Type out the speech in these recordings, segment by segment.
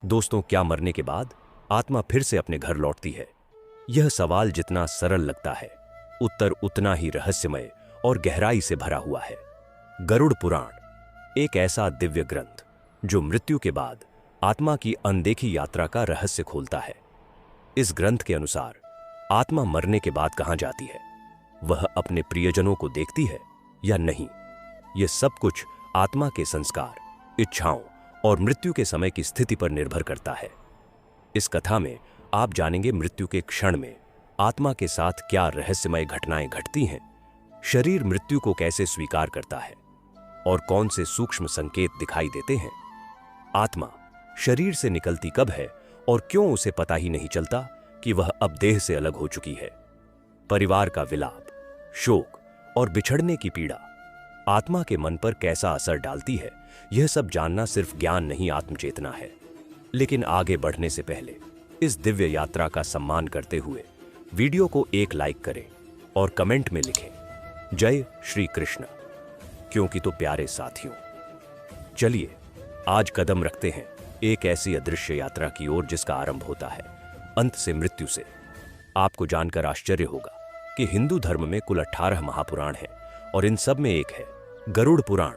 दोस्तों, क्या मरने के बाद आत्मा फिर से अपने घर लौटती है? यह सवाल जितना सरल लगता है, उत्तर उतना ही रहस्यमय और गहराई से भरा हुआ है। गरुड़ पुराण एक ऐसा दिव्य ग्रंथ जो मृत्यु के बाद आत्मा की अनदेखी यात्रा का रहस्य खोलता है। इस ग्रंथ के अनुसार आत्मा मरने के बाद कहां जाती है, वह अपने प्रियजनों को देखती है या नहीं, यह सब कुछ आत्मा के संस्कार, इच्छाओं और मृत्यु के समय की स्थिति पर निर्भर करता है। इस कथा में आप जानेंगे मृत्यु के क्षण में आत्मा के साथ क्या रहस्यमय घटनाएं घटती हैं, शरीर मृत्यु को कैसे स्वीकार करता है और कौन से सूक्ष्म संकेत दिखाई देते हैं। आत्मा शरीर से निकलती कब है और क्यों उसे पता ही नहीं चलता कि वह अब देह से अलग हो चुकी है। परिवार का विलाप, शोक और बिछड़ने की पीड़ा आत्मा के मन पर कैसा असर डालती है, यह सब जानना सिर्फ ज्ञान नहीं, आत्मचेतना है। लेकिन आगे बढ़ने से पहले इस दिव्य यात्रा का सम्मान करते हुए वीडियो को एक लाइक करें और कमेंट में लिखें जय श्री कृष्ण, क्योंकि तो प्यारे साथियों, चलिए आज कदम रखते हैं एक ऐसी अदृश्य यात्रा की ओर जिसका आरंभ होता है अंत से, मृत्यु से। आपको जानकर आश्चर्य होगा कि हिंदू धर्म में कुल 18 महापुराण हैं और इन सब में एक है गरुड़ पुराण,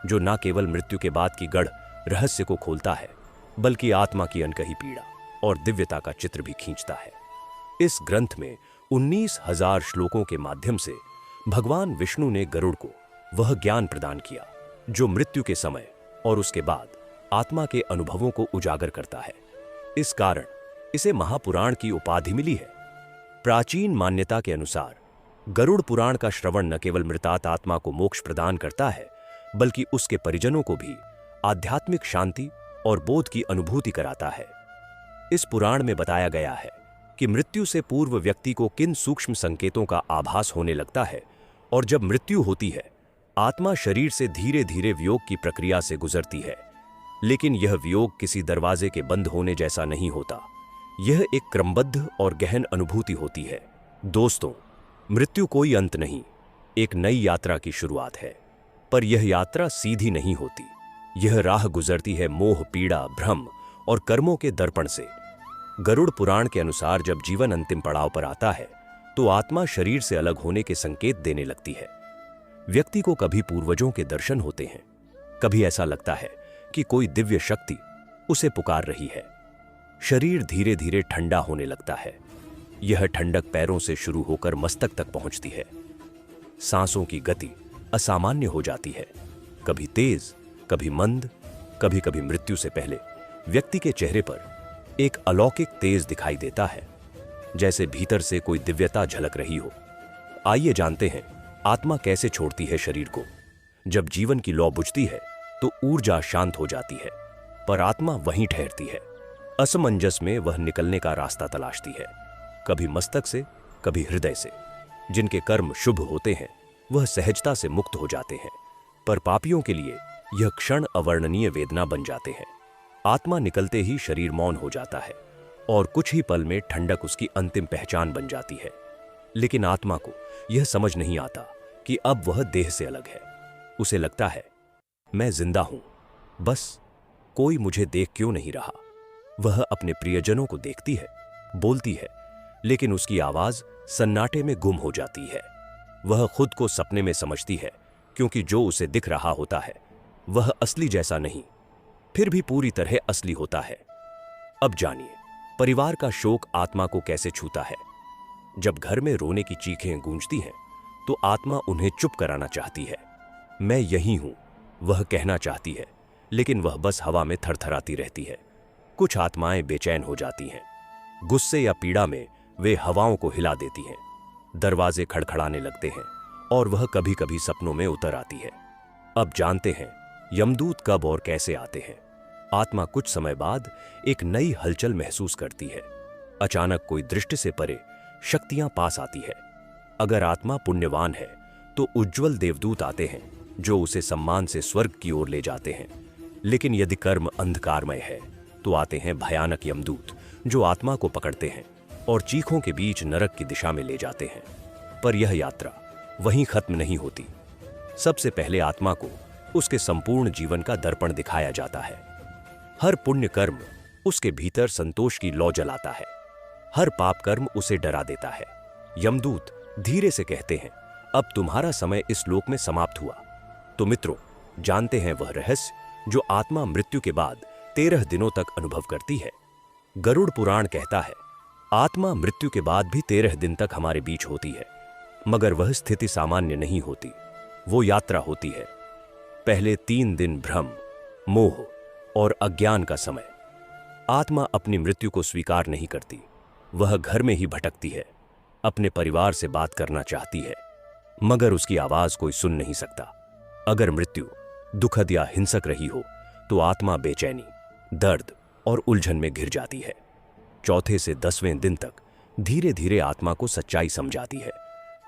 जो न केवल मृत्यु के बाद की गढ़ रहस्य को खोलता है, बल्कि आत्मा की अनकही पीड़ा और दिव्यता का चित्र भी खींचता है। इस ग्रंथ में 19,000 श्लोकों के माध्यम से भगवान विष्णु ने गरुड़ को वह ज्ञान प्रदान किया जो मृत्यु के समय और उसके बाद आत्मा के अनुभवों को उजागर करता है। इस कारण इसे महापुराण की उपाधि मिली है। प्राचीन मान्यता के अनुसार गरुड़ पुराण का श्रवण न केवल मृतात आत्मा को मोक्ष प्रदान करता है, बल्कि उसके परिजनों को भी आध्यात्मिक शांति और बोध की अनुभूति कराता है। इस पुराण में बताया गया है कि मृत्यु से पूर्व व्यक्ति को किन सूक्ष्म संकेतों का आभास होने लगता है, और जब मृत्यु होती है आत्मा शरीर से धीरे धीरे वियोग की प्रक्रिया से गुजरती है। लेकिन यह वियोग किसी दरवाजे के बंद होने जैसा नहीं होता, यह एक क्रमबद्ध और गहन अनुभूति होती है। दोस्तों, मृत्यु कोई अंत नहीं, एक नई यात्रा की शुरुआत है। पर यह यात्रा सीधी नहीं होती, यह राह गुजरती है मोह, पीड़ा, भ्रम और कर्मों के दर्पण से। गरुड़ पुराण के अनुसार जब जीवन अंतिम पड़ाव पर आता है तो आत्मा शरीर से अलग होने के संकेत देने लगती है। व्यक्ति को कभी पूर्वजों के दर्शन होते हैं, कभी ऐसा लगता है कि कोई दिव्य शक्ति उसे पुकार रही है। शरीर धीरे धीरे ठंडा होने लगता है, यह ठंडक पैरों से शुरू होकर मस्तक तक पहुंचती है। सांसों की गति असामान्य हो जाती है, कभी तेज, कभी मंद। कभी कभी मृत्यु से पहले व्यक्ति के चेहरे पर एक अलौकिक तेज दिखाई देता है, जैसे भीतर से कोई दिव्यता झलक रही हो। आइए जानते हैं आत्मा कैसे छोड़ती है शरीर को। जब जीवन की लौ बुझती है तो ऊर्जा शांत हो जाती है, पर आत्मा वहीं ठहरती है। असमंजस में वह निकलने का रास्ता तलाशती है, कभी मस्तक से, कभी हृदय से। जिनके कर्म शुभ होते हैं वह सहजता से मुक्त हो जाते हैं, पर पापियों के लिए यह क्षण अवर्णनीय वेदना बन जाते हैं। आत्मा निकलते ही शरीर मौन हो जाता है और कुछ ही पल में ठंडक उसकी अंतिम पहचान बन जाती है। लेकिन आत्मा को यह समझ नहीं आता कि अब वह देह से अलग है। उसे लगता है, मैं जिंदा हूं, बस कोई मुझे देख क्यों नहीं रहा। वह अपने प्रियजनों को देखती है, बोलती है, लेकिन उसकी आवाज सन्नाटे में गुम हो जाती है। वह खुद को सपने में समझती है, क्योंकि जो उसे दिख रहा होता है वह असली जैसा नहीं, फिर भी पूरी तरह असली होता है। अब जानिए परिवार का शोक आत्मा को कैसे छूता है। जब घर में रोने की चीखें गूंजती हैं तो आत्मा उन्हें चुप कराना चाहती है। मैं यही हूं, वह कहना चाहती है, लेकिन वह बस हवा में थरथराती रहती है। कुछ आत्माएं बेचैन हो जाती हैं, गुस्से या पीड़ा में वे हवाओं को हिला देती हैं, दरवाजे खड़खड़ाने लगते हैं और वह कभी कभी सपनों में उतर आती है। अब जानते हैं यमदूत कब और कैसे आते हैं। आत्मा कुछ समय बाद एक नई हलचल महसूस करती है। अचानक कोई दृष्टि से परे शक्तियां पास आती है। अगर आत्मा पुण्यवान है तो उज्जवल देवदूत आते हैं जो उसे सम्मान से स्वर्ग की ओर ले जाते हैं। लेकिन यदि कर्म अंधकारमय है तो आते हैं भयानक यमदूत जो आत्मा को पकड़ते हैं और चीखों के बीच नरक की दिशा में ले जाते हैं। पर यह यात्रा वहीं खत्म नहीं होती। सबसे पहले आत्मा को उसके संपूर्ण जीवन का दर्पण दिखाया जाता है। हर पुण्य कर्म उसके भीतर संतोष की लौ जलाता है। हर पाप कर्म उसे डरा देता है। यमदूत धीरे से कहते हैं, अब तुम्हारा समय इस लोक में समाप्त हुआ। तो मित्रों, जानते हैं वह रहस्य जो आत्मा मृत्यु के बाद 13 दिनों तक अनुभव करती है। गरुड़ पुराण कहता है, आत्मा मृत्यु के बाद भी 13 दिन तक हमारे बीच होती है, मगर वह स्थिति सामान्य नहीं होती, वो यात्रा होती है। पहले 3 दिन भ्रम, मोह और अज्ञान का समय। आत्मा अपनी मृत्यु को स्वीकार नहीं करती। वह घर में ही भटकती है, अपने परिवार से बात करना चाहती है, मगर उसकी आवाज कोई सुन नहीं सकता। अगर मृत्यु दुखद या हिंसक रही हो तो आत्मा बेचैनी, दर्द और उलझन में घिर जाती है। चौथे से 10वें दिन तक धीरे धीरे आत्मा को सच्चाई समझाती है।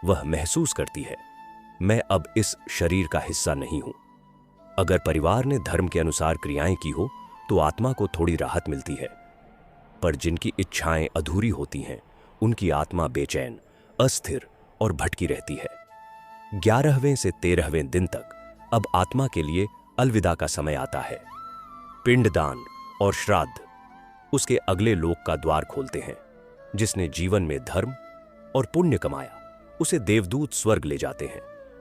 वह महसूस करती है, मैं अब इस शरीर का हिस्सा नहीं हूं। अगर परिवार ने धर्म के अनुसार क्रियाएं की हो तो आत्मा को थोड़ी राहत मिलती है, पर जिनकी इच्छाएं अधूरी होती हैं, उनकी आत्मा बेचैन, अस्थिर और भटकी रहती है। 11वें से 13वें दिन तक अब आत्मा के लिए अलविदा का समय आता है। पिंडदान और श्राद्ध उसके अगले लोक का द्वार खोलते हैं। जिसने जीवन में धर्म और पुण्य कमाया, उसे देवदूत स्वर्ग ले जाते हैं,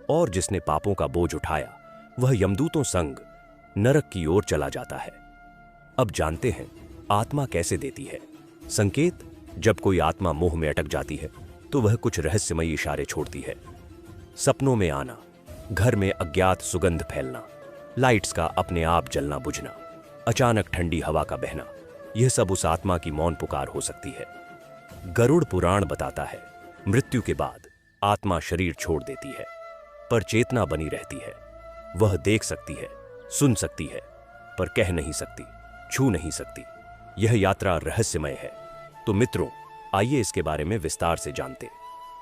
और जिसने पापों का बोझ उठाया, वह यमदूतों संग नरक की ओर चला जाता है। अब जानते हैं आत्मा कैसे देती है संकेत। जब कोई आत्मा मोह में अटक जाती है तो वह कुछ रहस्यमयी इशारे छोड़ती है। सपनों में आना, घर में अज्ञात सुगंध फैलना, लाइट्स का अपने आप जलना बुझना, अचानक ठंडी हवा का बहना, यह सब उस आत्मा की मौन पुकार हो सकती है। गरुड़ पुराण बताता है, मृत्यु के बाद आत्मा शरीर छोड़ देती है, पर चेतना बनी रहती है। वह देख सकती है, सुन सकती है, पर कह नहीं सकती, छू नहीं सकती। यह यात्रा रहस्यमय है। तो मित्रों, आइए इसके बारे में विस्तार से जानते।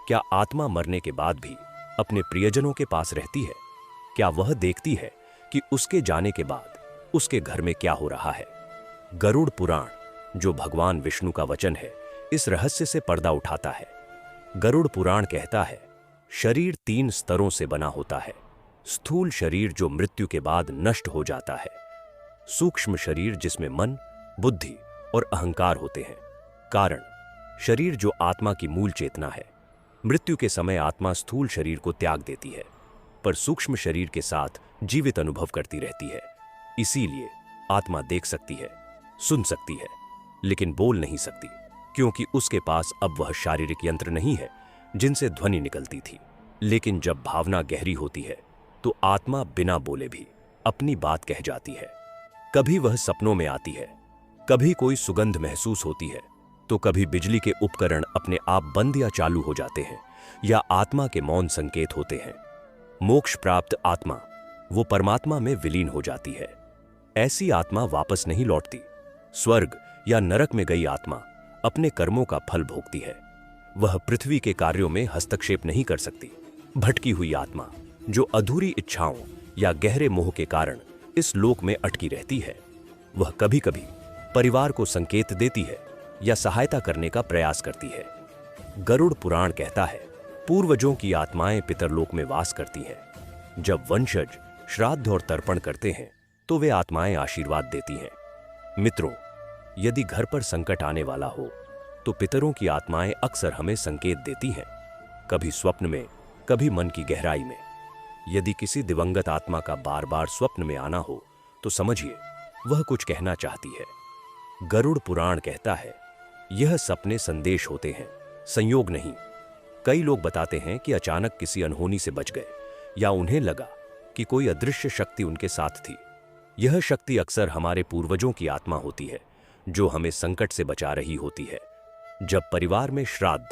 क्या आत्मा मरने के बाद भी अपने प्रियजनों के पास रहती है? क्या वह देखती है कि उसके जाने के बाद उसके घर में क्या हो रहा है? गरुड़ पुराण, जो भगवान विष्णु का वचन है, इस रहस्य से पर्दा उठाता है। गरुड़ पुराण कहता है, शरीर 3 स्तरों से बना होता है। स्थूल शरीर जो मृत्यु के बाद नष्ट हो जाता है, सूक्ष्म शरीर जिसमें मन, बुद्धि और अहंकार होते हैं, कारण शरीर जो आत्मा की मूल चेतना है। मृत्यु के समय आत्मा स्थूल शरीर को त्याग देती है, पर सूक्ष्म शरीर के साथ जीवित अनुभव करती रहती है। इसीलिए आत्मा देख सकती है, सुन सकती है, लेकिन बोल नहीं सकती, क्योंकि उसके पास अब वह शारीरिक यंत्र नहीं है जिनसे ध्वनि निकलती थी। लेकिन जब भावना गहरी होती है तो आत्मा बिना बोले भी अपनी बात कह जाती है। कभी वह सपनों में आती है, कभी कोई सुगंध महसूस होती है, तो कभी बिजली के उपकरण अपने आप बंद या चालू हो जाते हैं, या आत्मा के मौन संकेत होते हैं। मोक्ष प्राप्त आत्मा वो परमात्मा में विलीन हो जाती है। ऐसी आत्मा वापस नहीं लौटती। स्वर्ग या नरक में गई आत्मा अपने कर्मों का फल भोगती है। वह पृथ्वी के कार्यों में हस्तक्षेप नहीं कर सकती। भटकी हुई आत्मा जो अधूरी इच्छाओं या गहरे मोह के कारण इस लोक में अटकी रहती है, वह कभी कभी परिवार को संकेत देती है या सहायता करने का प्रयास करती है। गरुड़ पुराण कहता है, पूर्वजों की आत्माएं पितरलोक में वास करती हैं। जब वंशज श्राद्ध और तर्पण करते हैं तो वे आत्माएं आशीर्वाद देती हैं। मित्रों, यदि घर पर संकट आने वाला हो तो पितरों की आत्माएं अक्सर हमें संकेत देती हैं, कभी स्वप्न में, कभी मन की गहराई में। यदि किसी दिवंगत आत्मा का बार बार स्वप्न में आना हो तो समझिए वह कुछ कहना चाहती है। गरुड़ पुराण कहता है, यह सपने संदेश होते हैं, संयोग नहीं। कई लोग बताते हैं कि अचानक किसी अनहोनी से बच गए, या उन्हें लगा कि कोई अदृश्य शक्ति उनके साथ थी। यह शक्ति अक्सर हमारे पूर्वजों की आत्मा होती है, जो हमें संकट से बचा रही होती है। जब परिवार में श्राद्ध,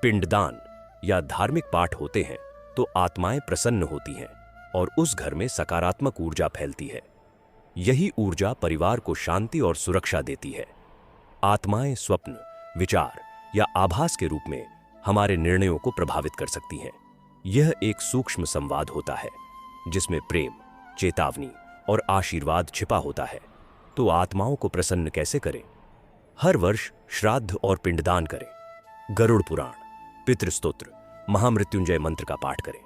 पिंडदान या धार्मिक पाठ होते हैं तो आत्माएं प्रसन्न होती हैं और उस घर में सकारात्मक ऊर्जा फैलती है। यही ऊर्जा परिवार को शांति और सुरक्षा देती है। आत्माएं स्वप्न, विचार या आभास के रूप में हमारे निर्णयों को प्रभावित कर सकती हैं। यह एक सूक्ष्म संवाद होता है जिसमें प्रेम, चेतावनी और आशीर्वाद छिपा होता है। तो आत्माओं को प्रसन्न कैसे करें? हर वर्ष श्राद्ध और पिंडदान करें, गरुड़ पुराण, पितृस्तोत्र, महामृत्युंजय मंत्र का पाठ करें,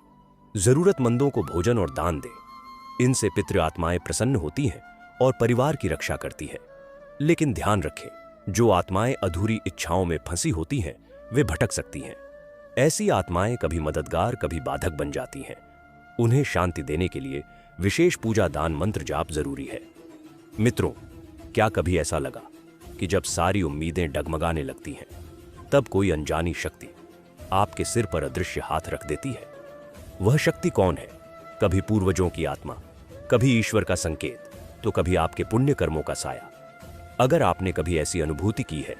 जरूरतमंदों को भोजन और दान दें। इनसे पितृ आत्माएं प्रसन्न होती हैं और परिवार की रक्षा करती है। लेकिन ध्यान रखें, जो आत्माएं अधूरी इच्छाओं में फंसी होती हैं, वे भटक सकती हैं। ऐसी आत्माएं कभी मददगार, कभी बाधक बन जाती हैं। उन्हें शांति देने के लिए विशेष पूजा, दान, मंत्र जाप जरूरी है। मित्रों, क्या कभी ऐसा लगा कि जब सारी उम्मीदें डगमगाने लगती हैं, तब कोई अनजानी शक्ति आपके सिर पर अदृश्य हाथ रख देती है? वह शक्ति कौन है? कभी पूर्वजों की आत्मा, कभी ईश्वर का संकेत, तो कभी आपके पुण्य कर्मों का साया। अगर आपने कभी ऐसी अनुभूति की है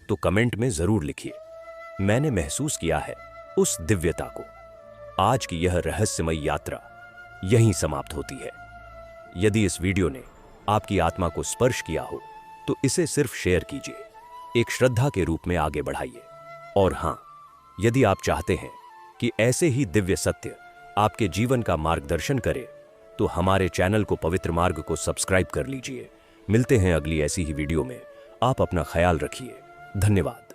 तो कमेंट में जरूर लिखिए। मैंने महसूस किया है उस दिव्यता को। आज की यह रहस्यमयी यात्रा यहीं समाप्त होती है। यदि इस वीडियो ने आपकी आत्मा को स्पर्श किया हो तो इसे सिर्फ शेयर कीजिए, एक श्रद्धा के रूप में आगे बढ़ाइए। और हां, यदि आप चाहते हैं कि ऐसे ही दिव्य सत्य आपके जीवन का मार्गदर्शन करे, तो हमारे चैनल को, पवित्र मार्ग को सब्सक्राइब कर लीजिए। मिलते हैं अगली ऐसी ही वीडियो में। आप अपना ख्याल रखिए। धन्यवाद।